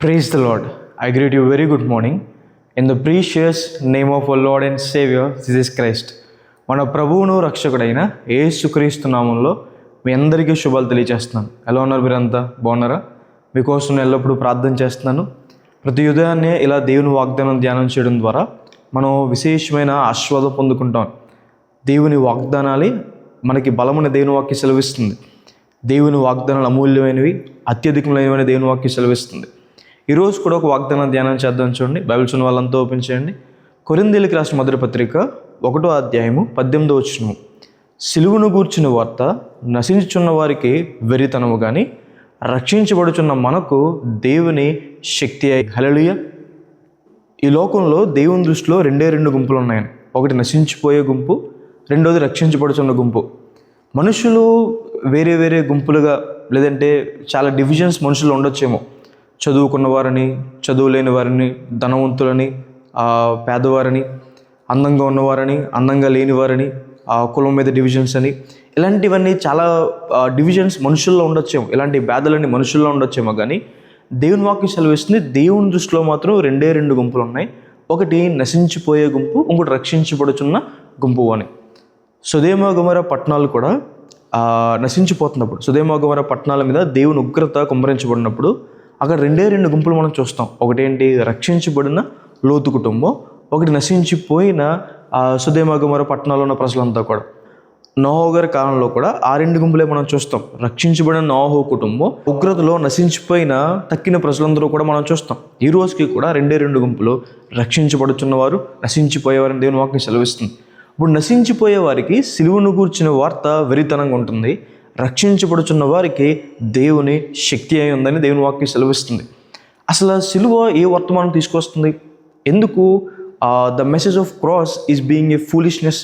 Praise the Lord. I greet you very good morning in the precious name of our Lord and Savior Jesus Christ. మన ప్రభువును రక్షకుడైన యేసుక్రీస్తు నామంలో మీ అందరికీ శుభాలు తెలియజేస్తున్నాను. ఎలా ఉన్నారు మీరంతా? బాగున్నారా? మీకోసం నేను ఎల్లప్పుడూ ప్రార్థన చేస్తున్నాను. ప్రతి ఉదయాన్నే ఇలా దేవుని వాగ్దానం ధ్యానం చేయడం ద్వారా మనం విశేషమైన ఆశీర్వాదం పొందుకుంటాం. దేవుని వాగ్దానాలే మనకి బలమైన దేవుని వాక్యం సెలవిస్తుంది. దేవుని వాగ్దానాలు అమూల్యమైనవి, అత్యధికమైనవి దేవుని వాక్యం సెలవిస్తుంది. ఈరోజు కూడా ఒక వాగ్దానం ధ్యానం చేద్దాం. చూడండి, బైబిల్స్ ఉన్న వాళ్ళంతా ఓపెన్ చేయండి. కొరింథీయులకు రాసిన మొదటి పత్రిక 1వ అధ్యాయము 18వ వచనం. సిలువను గూర్చిన వార్త నశించుచున్న వారికి వెరితనము కానీ రక్షించబడుచున్న మనకు దేవుని శక్తి అయి. హల్లెలూయా. ఈ లోకంలో దేవుని దృష్టిలో రెండు గుంపులు ఉన్నాయని. ఒకటి నశించిపోయే గుంపు, రెండోది రక్షించబడుచున్న గుంపు. మనుషులు వేరే వేరే గుంపులుగా, లేదంటే చాలా డివిజన్స్ మనుషులు ఉండొచ్చేమో. చదువుకున్న వారిని, చదువు లేని వారిని, ధనవంతులని, పేదవారిని, అందంగా ఉన్నవారని, అందంగా లేని వారిని, కులం మీద డివిజన్స్ అని, ఇలాంటివన్నీ చాలా డివిజన్స్ మనుషుల్లో ఉండొచ్చేమో. ఇలాంటి భేదాలన్నీ మనుషుల్లో ఉండొచ్చేమో. కానీ దేవుని వాక్యం సెలవిస్తుంది, దేవుని దృష్టిలో మాత్రం రెండు గుంపులు ఉన్నాయి. ఒకటి నశించిపోయే గుంపు, ఇంకోటి రక్షించబడుచున్న గుంపు అని. సొదొమ గొమొర్రా పట్టణాలు కూడా నశించిపోతున్నప్పుడు, సొదొమ గొమొర్రా పట్టణాల మీద దేవుని ఉగ్రత కుమ్మరించబడినప్పుడు అక్కడ రెండు గుంపులు మనం చూస్తాం. ఒకటేంటి, రక్షించబడిన లోతు కుటుంబం, ఒకటి నశించిపోయిన సొదొమ గొమొర్రా పట్టణాల్లో ఉన్న ప్రజలంతా కూడా. నోహు గారి కాలంలో కూడా ఆ రెండు గుంపులే మనం చూస్తాం. రక్షించబడిన నోహు కుటుంబం, ఉగ్రతలో నశించిపోయిన తక్కిన ప్రజలందరూ కూడా మనం చూస్తాం. ఈ రోజుకి కూడా రెండు గుంపులు, రక్షించబడుచున్నవారు, నశించిపోయేవారని దేవుని వాక్యం సెలవిస్తుంది. ఇప్పుడు నశించిపోయే వారికి సిలువను గూర్చిన వార్త వెరితనంగా ఉంటుంది. రక్షించబడుచున్న వారికి దేవుని శక్తి అయి ఉందని దేవుని వాక్యం సెలవిస్తుంది. అసలు సిలువ ఏ వర్తమానం తీసుకొస్తుంది? ఎందుకు the message of cross is being a foolishness?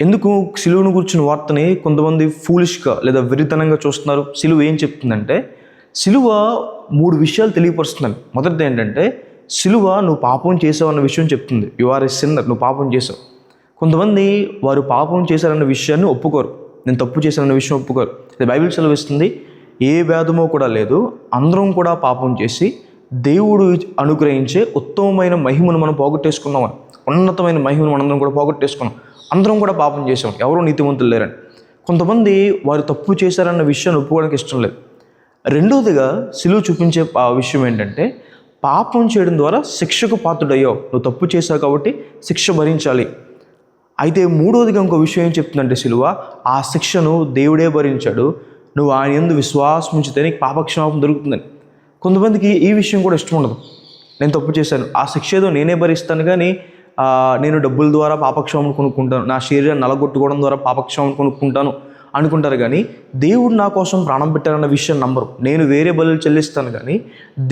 ఎందుకు సిలువను కూర్చున్న వార్తని కొంతమంది ఫూలిష్గా లేదా వెరితనంగా చూస్తున్నారు? సిలువ ఏం చెప్తుందంటే, సిలువ 3 విషయాలు తెలియపరుస్తున్నాను. మొదటిది ఏంటంటే, సిలువ నువ్వు పాపం చేసావు అన్న విషయం చెప్తుంది. యు ఆర్ ఎ సిన్నర్, నువ్వు పాపం చేసావు. కొంతమంది వారు పాపం చేశారన్న విషయాన్ని ఒప్పుకోరు. నేను తప్పు చేశానన్న విషయం ఒప్పుకోరు. బైబిల్ సెలవిస్తుంది, ఏ భేదమో కూడా లేదు, అందరం కూడా పాపం చేసి దేవుడు అనుగ్రహించే ఉత్తమమైన మహిమను మనం పోగొట్టేసుకున్నామని. ఉన్నతమైన మహిమను మనందరం కూడా పోగొట్టేసుకున్నాం. అందరం కూడా పాపం చేసాం, ఎవరూ నీతిమంతులు లేరని. కొంతమంది వారు తప్పు చేశారన్న విషయాన్ని ఒప్పుకోవడానికి ఇష్టం లేదు. రెండవదిగా సిలువ చూపించే విషయం ఏంటంటే, పాపం చేయడం ద్వారా శిక్షకు పాత్రుడయ్యావు, నువ్వు తప్పు చేశావు కాబట్టి శిక్ష భరించాలి. అయితే మూడవదిగా ఇంకో విషయం ఏం చెప్తుందంటే, సిలువ ఆ శిక్షను దేవుడే భరించాడు, నువ్వు ఆయన యందు విశ్వాసం ఉంచితే నీకు పాపక్షమాపణ దొరుకుతుందని. కొంతమందికి ఈ విషయం కూడా ఇష్టం ఉండదు. నేను తప్పు చేశాను, ఆ శిక్ష ఏదో నేనే భరిస్తాను, కానీ నేను డబ్బుల ద్వారా పాపక్షమాపణ కొనుక్కుంటాను, నా శరీరాన్ని నలగొట్టుకోవడం ద్వారా పాపక్షమాపణ కొనుక్కుంటాను అనుకుంటారు. కానీ దేవుడు నా కోసం ప్రాణం పెట్టారన్న విషయం నమ్మరు. నేను వేరే బలులు చెల్లిస్తాను, కానీ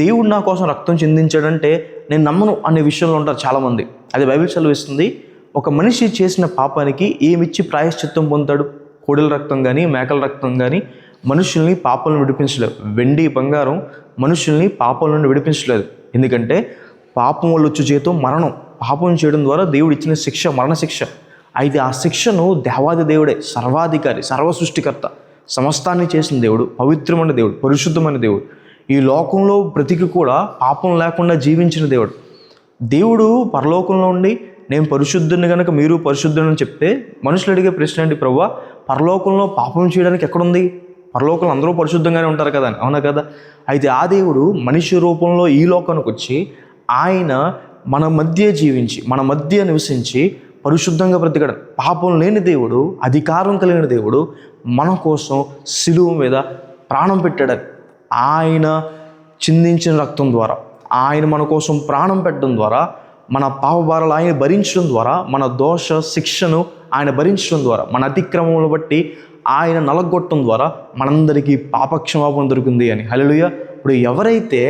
దేవుడు నా కోసం రక్తం చెందించాడంటే నేను నమ్మను అనే విషయంలో ఉంటారు చాలామంది. అది బైబిల్ సెలవిస్తుంది, ఒక మనిషి చేసిన పాపానికి ఏమిచ్చి ప్రాయశ్చిత్తం పొందుతాడు? కోడెల రక్తం కానీ, మేకల రక్తం కానీ మనుషుల్ని పాపం నుండి విడిపించలేదు. వెండి, బంగారం మనుషుల్ని పాపం నుండి విడిపించలేదు. ఎందుకంటే పాపం వల్ల వచ్చే జీతం మరణం. పాపం చేయడం ద్వారా దేవుడు ఇచ్చిన శిక్ష మరణశిక్ష. అయితే ఆ శిక్షను దేవాది దేవుడే, సర్వాధికారి, సర్వ సృష్టికర్త, సమస్తాన్ని చేసిన దేవుడు, పవిత్రమైన దేవుడు, పరిశుద్ధమైన దేవుడు, ఈ లోకంలో బ్రతికి కూడా పాపం లేకుండా జీవించిన దేవుడు. దేవుడు పరలోకంలో ఉండి నేను పరిశుద్ధుని కనుక మీరు పరిశుద్ధుని చెప్తే మనుషులు అడిగే ప్రశ్న ఏంటి, ప్రభువా పరలోకంలో పాపం చేయడానికి ఎక్కడుంది? పరలోకంలో అందరూ పరిశుద్ధంగానే ఉంటారు కదా అని. అవునా కదా? అయితే ఆ దేవుడు మనిషి రూపంలో ఈ లోకానికి వచ్చి ఆయన మన మధ్య జీవించి, మన మధ్య నివసించి పరిశుద్ధంగా బ్రతికాడు. పాపం లేని దేవుడు, అధికారం కలిగిన దేవుడు మన కోసం సిలువ మీద ప్రాణం పెట్టాడని. ఆయన చిందించిన రక్తం ద్వారా, ఆయన మన కోసం ప్రాణం పెట్టడం ద్వారా, మన పాపభారాలు ఆయన భరించడం ద్వారా, మన దోష శిక్షను ఆయన భరించడం ద్వారా, మన అతిక్రమములను బట్టి ఆయన నలగొట్టడం ద్వారా మనందరికీ పాపక్షమాపణ దొరికింది అని. హల్లెలూయా. ఇప్పుడు ఎవరైతే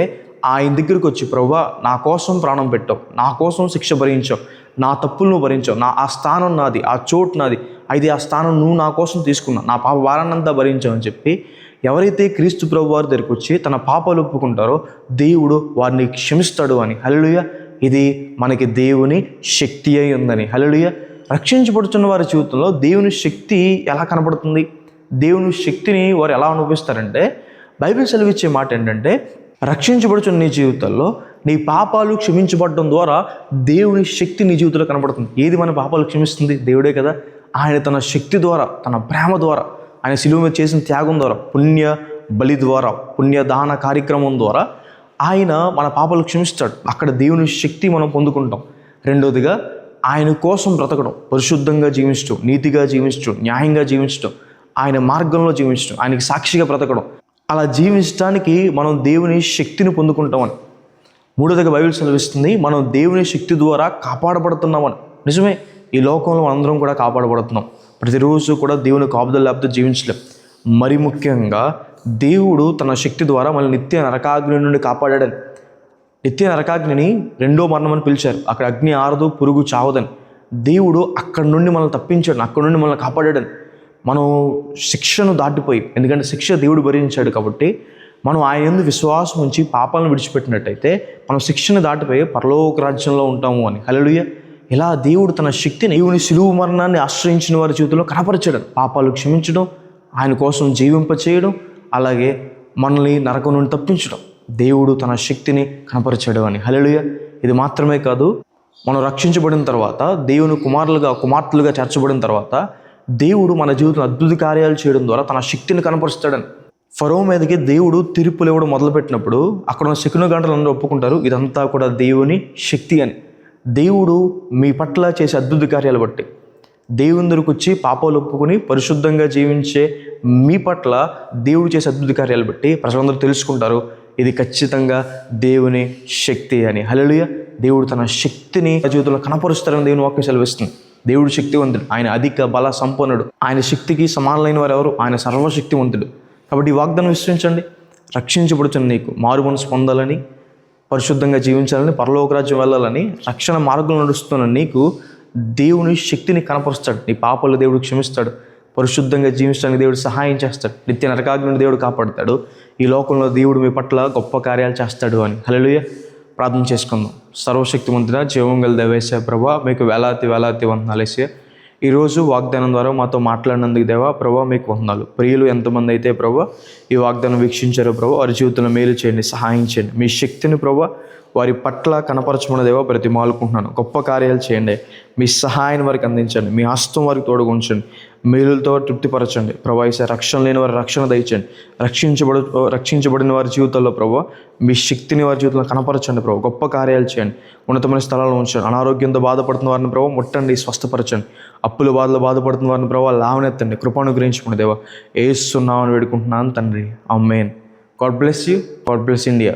ఆయన దగ్గరికి వచ్చి, ప్రభువా నా కోసం ప్రాణం పెట్టావు, నా కోసం శిక్ష భరించావు, నా తప్పులను భరించావు, ఆ స్థానం నాది, ఆ చోటు నాది, అయితే ఆ స్థానం నువ్వు నా కోసం తీసుకున్నావు, నా పాప భారాన్నంతా భరించావు అని చెప్పి ఎవరైతే క్రీస్తు ప్రభు వారి దగ్గరికి వచ్చి తన పాపాలు ఒప్పుకుంటారో దేవుడు వారిని క్షమిస్తాడు అని. హల్లెలూయా. ఇది మనకి దేవుని శక్తి అయి ఉందని. హల్లెలూయా. రక్షించబడుతున్న వారి జీవితంలో దేవుని శక్తి ఎలా కనపడుతుంది? దేవుని శక్తిని వారు ఎలా అనుభవిస్తారంటే, బైబిల్ సెలవిచ్చే మాట ఏంటంటే, రక్షించబడుచున్న నీ జీవితంలో నీ పాపాలు క్షమించబడడం ద్వారా దేవుని శక్తి నీ జీవితంలో కనబడుతుంది. ఏది మన పాపాలు క్షమిస్తుంది? దేవుడే కదా. ఆయన తన శక్తి ద్వారా, తన ప్రేమ ద్వారా, ఆయన శిలువ మీద చేసిన త్యాగం ద్వారా, పుణ్య బలి ద్వారా, పుణ్యదాన కార్యక్రమం ద్వారా ఆయన మన పాపాలు క్షమిస్తాడు. అక్కడ దేవుని శక్తి మనం పొందుకుంటాం. రెండోదిగా ఆయన కోసం బ్రతకడం, పరిశుద్ధంగా జీవించడం, నీతిగా జీవించడం, న్యాయంగా జీవించడం, ఆయన మార్గంలో జీవించడం, ఆయనకి సాక్షిగా బ్రతకడం, అలా జీవించడానికి మనం దేవుని శక్తిని పొందుకుంటామని. మూడోదిగా బైబిల్ సెలవిస్తుంది, మనం దేవుని శక్తి ద్వారా కాపాడబడుతున్నామని. నిజమే, ఈ లోకంలో అందరం కూడా కాపాడబడుతున్నాం. ప్రతిరోజు కూడా దేవుని కాపుదల లేకపోతే జీవించలేం. మరి ముఖ్యంగా దేవుడు తన శక్తి ద్వారా మనల్ని నిత్య నరకాగ్ని నుండి కాపాడాడని. నిత్య నరకాగ్నిని రెండో మరణం అని పిలిచారు. అక్కడ అగ్ని ఆరదు, పురుగు చావదని. దేవుడు అక్కడి నుండి మనల్ని తప్పించాడు, అక్కడి నుండి మనల్ని కాపాడాడని. మనం శిక్షను దాటిపోయి, ఎందుకంటే శిక్ష దేవుడు భరించాడు కాబట్టి, మనం ఆయన యందు విశ్వాసం ఉంచి పాపాలను విడిచిపెట్టినట్టయితే మనం శిక్షను దాటిపోయి పరలోక రాజ్యంలో ఉంటాము అని. హల్లెలూయా. ఇలా దేవుడు తన శక్తిని, దేవుని శిలువ మరణాన్ని ఆశ్రయించిన వారి జీవితంలో కనపరచడం, పాపాలు క్షమించడం, ఆయన కోసం జీవింపచేయడం, అలాగే మనల్ని నరకం నుండి తప్పించడం, దేవుడు తన శక్తిని కనపరచడం అని. హల్లెలూయా. ఇది మాత్రమే కాదు, మనం రక్షించబడిన తర్వాత, దేవుని కుమార్తెలుగా చేర్చబడిన తర్వాత దేవుడు మన జీవితంలో అద్భుత కార్యాలు చేయడం ద్వారా తన శక్తిని కనపరుస్తాడని. ఫరో మీదకి దేవుడు తీర్పులు ఇవ్వడం మొదలుపెట్టినప్పుడు అక్కడ ఉన్న శకున గంటలు అందరూ ఒప్పుకుంటారు, ఇదంతా కూడా దేవుని శక్తి అని. దేవుడు మీ పట్ల చేసే అద్భుత కార్యాలు బట్టి, దేవుని దగ్గరకు వచ్చి పాపాలు ఒప్పుకొని పరిశుద్ధంగా జీవించే మీ పట్ల దేవుడు చేసే అద్భుత కార్యాలు బట్టి ప్రజలందరూ తెలుసుకుంటారు, ఇది ఖచ్చితంగా దేవుని శక్తి అని. హల్లెలూయా. దేవుడు తన శక్తిని జీవితంలో కనపరుస్తారని దేవుని వాక్యం సెలవిస్తుంది. దేవుడు శక్తివంతుడు, ఆయన అధిక బల సంపన్నుడు. ఆయన శక్తికి సమానమైన వారు ఎవరు? ఆయన సర్వశక్తివంతుడు. కాబట్టి ఈ వాగ్దానం విశ్వసించండి. రక్షించబడుతున్న నీకు మారు మనసు పొందాలని, పరిశుద్ధంగా జీవించాలని, పరలోక రాజ్యం వెళ్ళాలని, రక్షణ మార్గంలో నడుస్తున్న నీకు దేవుని శక్తిని కనపరుస్తాడు. నీ పాపాలు దేవుడు క్షమిస్తాడు, పరిశుద్ధంగా జీవించడానికి దేవుడు సహాయం చేస్తాడు, నిత్య నరకాగ్ని నుండి దేవుడు కాపాడుతాడు, ఈ లోకంలో దేవుడు మీ పట్ల గొప్ప కార్యాలు చేస్తాడు అని. హల్లెలూయా. ప్రార్థన చేసుకుందాం. సర్వశక్తిమంతుడ, జీవం గల దేవేశ ప్రభా, మీకు వేలాది వందనాలు యేసయ్యా. ఈరోజు వాగ్దానం ద్వారా మాతో మాట్లాడినందుకు దేవా ప్రభా మీకు వందనాలు. ప్రియులు ఎంతమంది అయితే ప్రభా ఈ వాగ్దానం వీక్షించారో ప్రభా, వారి జీవితంలో మేలు చేయండి, సహాయం చేయండి. మీ శక్తిని ప్రభా వారి పట్ల కనపరచమన్న దేవా ప్రతిమాలుకుంటున్నాను. గొప్ప కార్యాలు చేయండి, మీ సహాయాన్ని వారికి అందించండి, మీ హస్తం వారికి తోడుగా ఉంచండి, మేలులతో తృప్తిపరచండి ప్రభా. ఈసారి రక్షణ లేని వారి రక్షణ దయచండి, రక్షించబడిన వారి జీవితాల్లో ప్రభా మీ శక్తిని వారి జీవితంలో కనపరచండి ప్రభా. గొప్ప కార్యాలు చేయండి, ఉన్నతమైన స్థలాల్లో ఉంచండి. అనారోగ్యంతో బాధపడుతున్న వారిని ప్రభా ముట్టండి, స్వస్థపరచండి. అప్పుల బాధలు బాధపడుతున్న వారిని ప్రభా లావనెత్తండి, కృపను గ్రహించుకోండి దేవా. యేసు నామమున వేడుకుంటున్నాను తండ్రి, ఆమేన్. God bless you. God bless India.